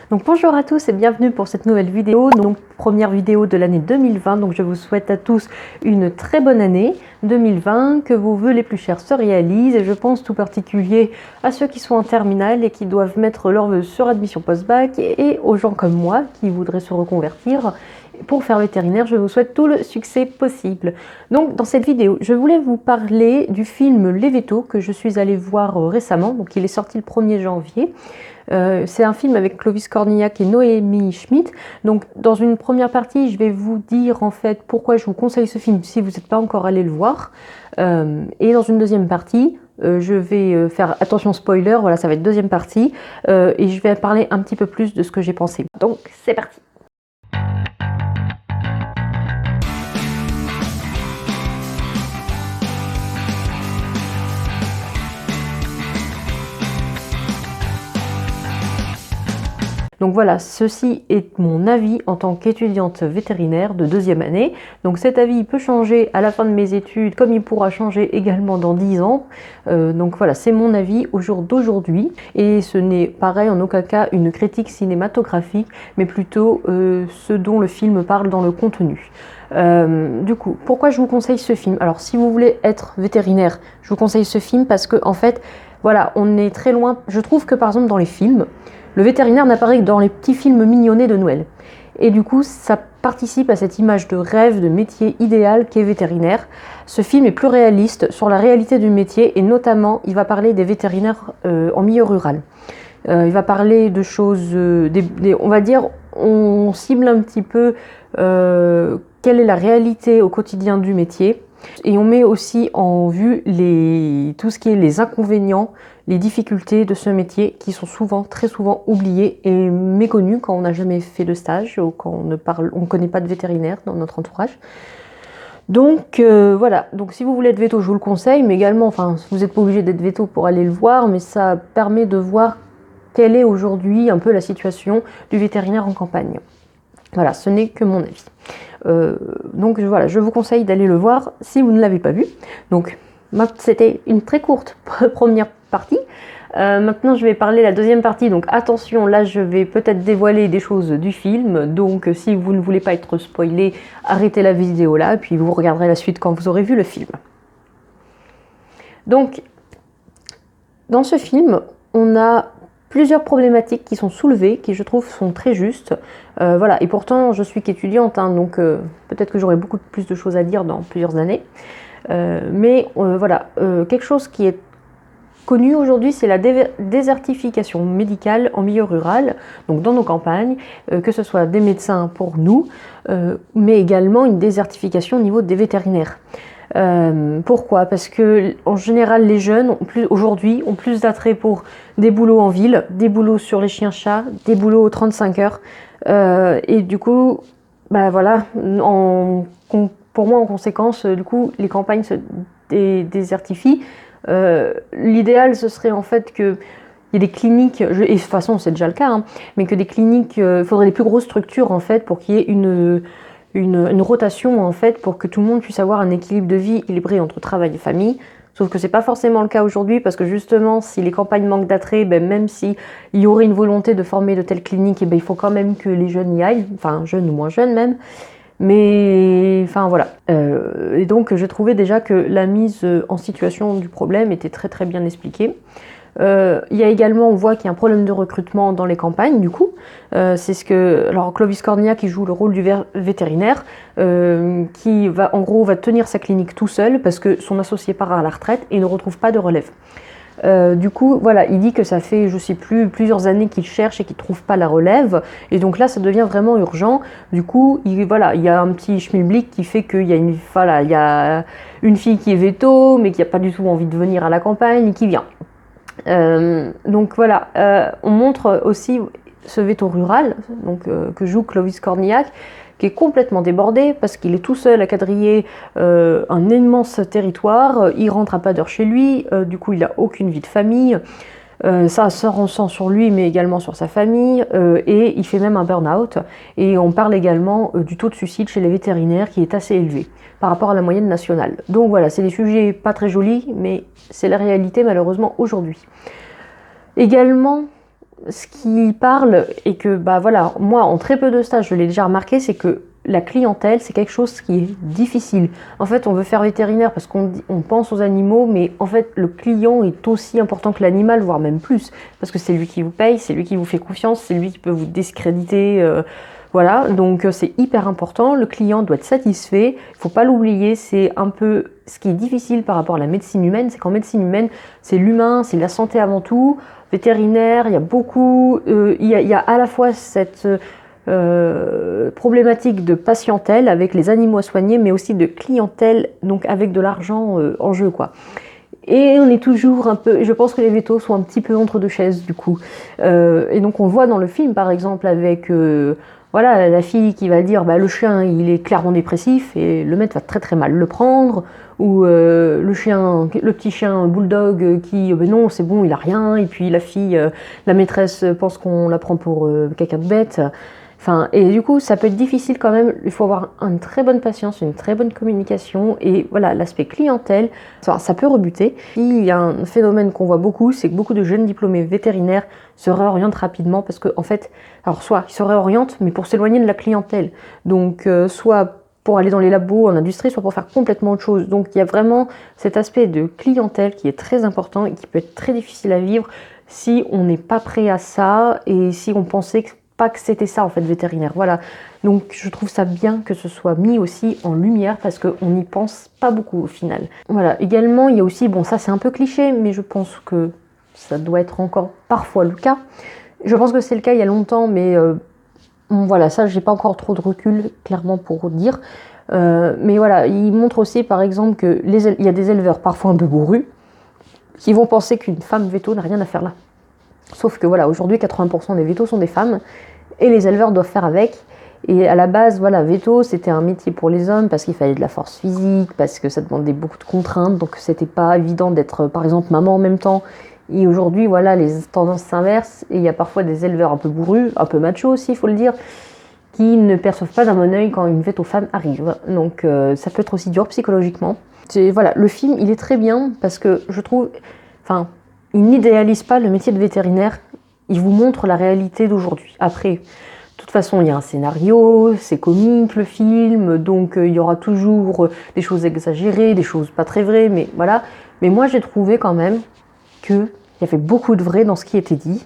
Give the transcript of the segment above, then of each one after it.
Donc bonjour à tous et bienvenue pour cette nouvelle vidéo, donc première vidéo de l'année 2020. Donc je vous souhaite à tous une très bonne année 2020, que vos vœux les plus chers se réalisent, et je pense tout particulier à ceux qui sont en terminale et qui doivent mettre leurs vœux sur admission post-bac, et aux gens comme moi qui voudraient se reconvertir pour faire vétérinaire. Je vous souhaite tout le succès possible. Donc dans cette vidéo, je voulais vous parler du film Les Vétos que je suis allée voir récemment. Donc il est sorti le 1er janvier. C'est un film avec Clovis Cornillac et Noémie Schmidt. Donc dans une première partie, je vais vous dire en fait pourquoi je vous conseille ce film si vous n'êtes pas encore allé le voir. Et dans une deuxième partie, je vais faire attention spoiler, voilà, ça va être deuxième partie, et je vais parler un petit peu plus de ce que j'ai pensé. Donc c'est parti. Donc voilà, ceci est mon avis en tant qu'étudiante vétérinaire de deuxième année. Donc cet avis peut changer à la fin de mes études, comme il pourra changer également dans 10 ans. Donc voilà, c'est mon avis au jour d'aujourd'hui. Et ce n'est pareil en aucun cas une critique cinématographique, mais plutôt ce dont le film parle dans le contenu. Du coup, pourquoi je vous conseille ce film? Alors si vous voulez être vétérinaire, je vous conseille ce film parce que en fait, voilà, on est très loin. Je trouve que par exemple dans les films, le vétérinaire n'apparaît que dans les petits films mignonnés de Noël. Et du coup, ça participe à cette image de rêve, de métier idéal qu'est vétérinaire. Ce film est plus réaliste sur la réalité du métier et notamment, il va parler des vétérinaires en milieu rural. Il va parler de choses, on va dire, on cible un petit peu quelle est la réalité au quotidien du métier. Et on met aussi en vue tout ce qui est les inconvénients, les difficultés de ce métier qui sont souvent, très souvent oubliés et méconnus quand on n'a jamais fait de stage ou quand on ne connaît pas de vétérinaire dans notre entourage. Donc voilà, donc si vous voulez être véto, je vous le conseille, mais également, enfin, vous n'êtes pas obligé d'être véto pour aller le voir, mais ça permet de voir quelle est aujourd'hui un peu la situation du vétérinaire en campagne. Voilà, ce n'est que mon avis. Donc voilà, je vous conseille d'aller le voir si vous ne l'avez pas vu. Donc c'était une très courte première partie. Maintenant je vais parler la deuxième partie, donc attention, là je vais peut-être dévoiler des choses du film, donc si vous ne voulez pas être spoilé, arrêtez la vidéo là, puis vous regarderez la suite quand vous aurez vu le film. Donc dans ce film, on a plusieurs problématiques qui sont soulevées, qui je trouve sont très justes. Voilà, et pourtant je suis qu'étudiante, hein, donc peut-être que j'aurai beaucoup plus de choses à dire dans plusieurs années. Mais voilà, quelque chose qui est connu aujourd'hui, c'est la désertification médicale en milieu rural, donc dans nos campagnes, que ce soit des médecins pour nous, mais également une désertification au niveau des vétérinaires. Pourquoi? Parce que en général les jeunes aujourd'hui ont plus d'attrait pour des boulots en ville, des boulots sur les chiens-chats, des boulots aux 35 heures, et du coup, bah voilà, pour moi en conséquence, du coup les campagnes se désertifient. L'idéal ce serait en fait que il y a des cliniques, et de toute façon c'est déjà le cas, hein, mais que des cliniques, il faudrait des plus grosses structures en fait pour qu'il y ait une rotation en fait pour que tout le monde puisse avoir un équilibre de vie équilibré entre travail et famille. Sauf que c'est pas forcément le cas aujourd'hui parce que justement si les campagnes manquent d'attrait, même si il y aurait une volonté de former de telles cliniques, il faut quand même que les jeunes y aillent, enfin jeunes ou moins jeunes même. Mais enfin voilà. Et donc je trouvais déjà que la mise en situation du problème était très très bien expliquée. Il y a également, on voit qu'il y a un problème de recrutement dans les campagnes, du coup. C'est ce que. Alors, Clovis Cornillac, qui joue le rôle du vétérinaire, qui va, en gros, va tenir sa clinique tout seul parce que son associé part à la retraite et ne retrouve pas de relève. Du coup, voilà, il dit que ça fait, je sais plus, plusieurs années qu'il cherche et qu'il ne trouve pas la relève. Et donc là, ça devient vraiment urgent. Du coup, il y a un petit schmilblick qui fait qu'il y a une fille qui est véto, mais qui n'a pas du tout envie de venir à la campagne, et qui vient. Donc voilà, on montre aussi ce véto rural donc, que joue Clovis Cornillac, qui est complètement débordé parce qu'il est tout seul à quadriller un immense territoire, il rentre à pas d'heure chez lui, du coup il n'a aucune vie de famille, ça se ressent sur lui mais également sur sa famille, et il fait même un burn-out, et on parle également du taux de suicide chez les vétérinaires qui est assez élevé par rapport à la moyenne nationale. Donc voilà, c'est des sujets pas très jolis, mais c'est la réalité malheureusement aujourd'hui. Également, ce qui parle, et que bah voilà, moi en très peu de stages je l'ai déjà remarqué, c'est que la clientèle c'est quelque chose qui est difficile. En fait on veut faire vétérinaire parce on pense aux animaux, mais en fait le client est aussi important que l'animal, voire même plus, parce que c'est lui qui vous paye, c'est lui qui vous fait confiance, c'est lui qui peut vous discréditer, voilà, donc c'est hyper important. Le client doit être satisfait, il ne faut pas l'oublier. C'est un peu ce qui est difficile par rapport à la médecine humaine, c'est qu'en médecine humaine c'est l'humain, c'est la santé avant tout. Vétérinaire, il y a beaucoup, il y a à la fois cette problématique de patientèle avec les animaux à soigner, mais aussi de clientèle, donc avec de l'argent en jeu, quoi. Et on est toujours un peu, je pense que les vétos sont un petit peu entre deux chaises du coup. Et donc on le voit dans le film par exemple avec voilà, la fille qui va dire bah, le chien il est clairement dépressif et le maître va très très mal le prendre. Ou le petit chien bulldog qui ben non c'est bon il a rien, et puis la fille, la maîtresse pense qu'on la prend pour quelqu'un de bête. Enfin, et du coup, ça peut être difficile quand même. Il faut avoir une très bonne patience, une très bonne communication. Et voilà, l'aspect clientèle, ça peut rebuter. Il y a un phénomène qu'on voit beaucoup, c'est que beaucoup de jeunes diplômés vétérinaires se réorientent rapidement parce qu'en fait, alors soit ils se réorientent, mais pour s'éloigner de la clientèle. Donc, soit pour aller dans les labos, en industrie, soit pour faire complètement autre chose. Donc, il y a vraiment cet aspect de clientèle qui est très important et qui peut être très difficile à vivre si on n'est pas prêt à ça et si on pensait pas que c'était ça en fait vétérinaire, voilà. Donc je trouve ça bien que ce soit mis aussi en lumière parce qu'on n'y pense pas beaucoup au final. Voilà, également il y a aussi, bon ça c'est un peu cliché, mais je pense que ça doit être encore parfois le cas. Je pense que c'est le cas il y a longtemps, mais voilà, ça j'ai pas encore trop de recul clairement pour dire. Mais voilà, il montre aussi par exemple que il y a des éleveurs parfois un peu bourrus qui vont penser qu'une femme véto n'a rien à faire là. Sauf que voilà, aujourd'hui 80% des vétos sont des femmes et les éleveurs doivent faire avec. Et à la base, voilà, véto c'était un métier pour les hommes parce qu'il fallait de la force physique, parce que ça demandait beaucoup de contraintes, donc c'était pas évident d'être par exemple maman en même temps. Et aujourd'hui, voilà, les tendances s'inversent et il y a parfois des éleveurs un peu bourrus, un peu machos aussi, il faut le dire, qui ne perçoivent pas d'un bon oeil quand une véto femme arrive. Donc ça peut être aussi dur psychologiquement. Voilà, le film il est très bien parce que je trouve, enfin, il n'idéalise pas le métier de vétérinaire, il vous montre la réalité d'aujourd'hui. Après, de toute façon, il y a un scénario, c'est comique le film, donc il y aura toujours des choses exagérées, des choses pas très vraies, mais voilà. Mais moi, j'ai trouvé quand même qu'il y avait beaucoup de vrai dans ce qui était dit.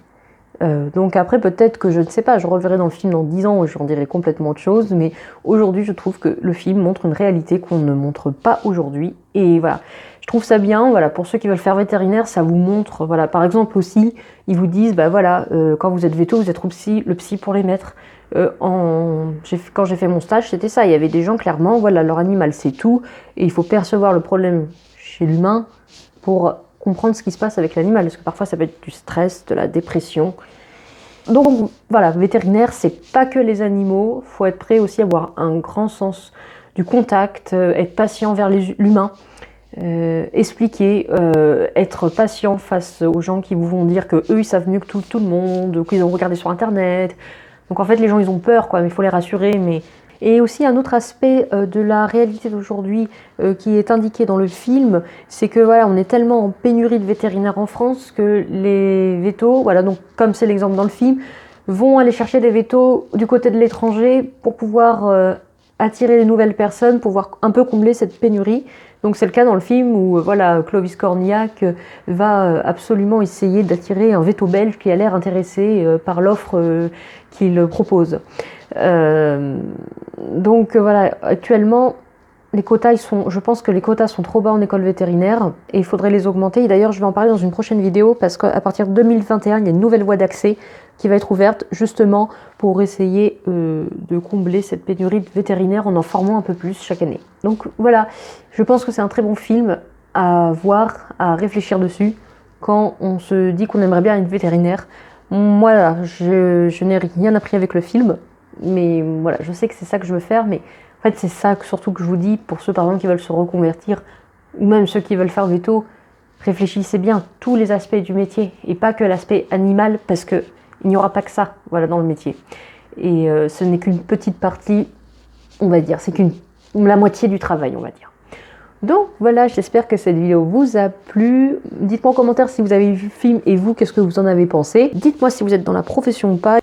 Donc après, peut-être que je ne sais pas, je reverrai dans le film dans 10 ans, j'en dirai complètement autre chose, mais aujourd'hui, je trouve que le film montre une réalité qu'on ne montre pas aujourd'hui, et voilà. Je trouve ça bien, voilà, pour ceux qui veulent faire vétérinaire, ça vous montre, voilà, par exemple aussi, ils vous disent, bah voilà, quand vous êtes véto, vous êtes le psy pour les maîtres. Quand j'ai fait mon stage, c'était ça, il y avait des gens, clairement, voilà, leur animal c'est tout, et il faut percevoir le problème chez l'humain pour comprendre ce qui se passe avec l'animal, parce que parfois ça peut être du stress, de la dépression. Donc voilà, vétérinaire, c'est pas que les animaux, faut être prêt aussi à avoir un grand sens du contact, être patient vers l'humain, expliquer, être patient face aux gens qui vous vont dire que eux ils savent mieux que tout le monde, qu'ils ont regardé sur internet. Donc en fait les gens ils ont peur quoi, mais il faut les rassurer. Et aussi un autre aspect de la réalité d'aujourd'hui qui est indiqué dans le film, c'est que voilà, on est tellement en pénurie de vétérinaires en France que les vétos, voilà, donc comme c'est l'exemple dans le film, vont aller chercher des vétos du côté de l'étranger pour pouvoir attirer les nouvelles personnes, pour pouvoir un peu combler cette pénurie. Donc c'est le cas dans le film où voilà, Clovis Cornillac va absolument essayer d'attirer un véto belge qui a l'air intéressé par l'offre qu'il propose. Donc voilà, actuellement, je pense que les quotas sont trop bas en école vétérinaire et il faudrait les augmenter. Et d'ailleurs, je vais en parler dans une prochaine vidéo parce qu'à partir de 2021, il y a une nouvelle voie d'accès qui va être ouverte justement pour essayer de combler cette pénurie de vétérinaires en formant un peu plus chaque année. Donc voilà, je pense que c'est un très bon film à voir, à réfléchir dessus quand on se dit qu'on aimerait bien être vétérinaire. Moi, là, je n'ai rien appris avec le film. Mais voilà, je sais que c'est ça que je veux faire, mais en fait c'est ça surtout que je vous dis pour ceux par exemple qui veulent se reconvertir, ou même ceux qui veulent faire veto, réfléchissez bien tous les aspects du métier, et pas que l'aspect animal, parce qu'il n'y aura pas que ça voilà, dans le métier. Et ce n'est qu'une petite partie, on va dire, c'est la moitié du travail, on va dire. Donc voilà, j'espère que cette vidéo vous a plu. Dites-moi en commentaire si vous avez vu le film et vous, qu'est-ce que vous en avez pensé. Dites-moi si vous êtes dans la profession ou pas.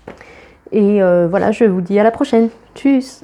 Et voilà, je vous dis à la prochaine. Tchuss!